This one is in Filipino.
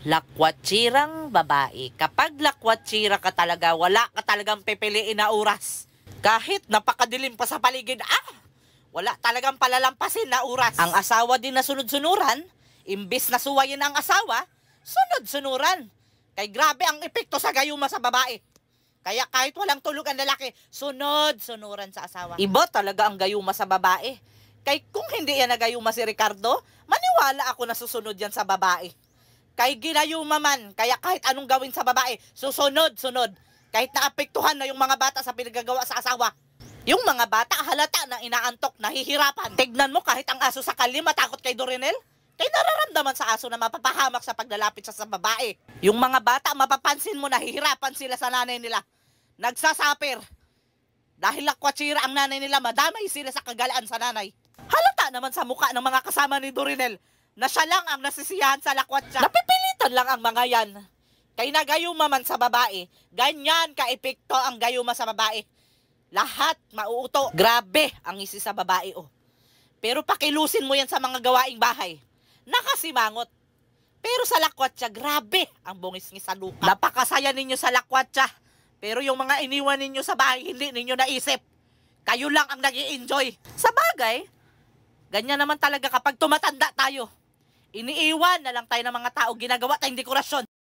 Lakwatsirang babae. Kapag lakwatsira ka talaga, wala ka talagang pipiliin na oras. Kahit napakadilim pa sa paligid, wala talagang palalampasin na oras. Ang asawa din na sunod-sunuran, imbis na suwayin ang asawa, sunod-sunuran. Kay grabe ang epekto sa gayuma sa babae. Kaya kahit walang tulog ang lalaki, sunod-sunuran sa asawa. Iba talaga ang gayuma sa babae. Kay kung hindi yan na gayuma si Ricardo, maniwala ako na susunod yan sa babae. Kay ginayuma man, kaya kahit anong gawin sa babae, susunod-sunod. Kahit naapektuhan na yung mga bata sa pinagagawa sa asawa. Yung mga bata halata na inaantok, nahihirapan. Tignan mo kahit ang aso sa kalye matakot kay Dorinel. Kay nararamdaman sa aso na mapapahamak sa paglalapit sa babae. Yung mga bata, mapapansin mo nahihirapan sila sa nanay nila. Nagsasaper. Dahil lakwatsira ang nanay nila, madamay sila sa kagalaan sa nanay. Halata naman sa mukha ng mga kasama ni Dorinel na siya lang ang nasisiyahan sa lakwatsa. Napipilitan lang ang mga yan. Kay nagayuma man sa babae, ganyan ka-epekto ang gayuma sa babae. Lahat mauuto. Grabe ang isi sa babae, oh. Pero pakilusin mo yan sa mga gawaing bahay. Nakasimangot. Pero sa lakwatsa, grabe ang bungis-ngis sa lupa. Napakasaya ninyo sa lakwatsa. Pero yung mga iniwan ninyo sa bahay, hindi ninyo naisip. Kayo lang ang nag-i-enjoy. Sa bagay, ganyan naman talaga kapag tumatanda tayo. Iniiwan na lang tayo ng mga tao, ginagawa tayong dekorasyon.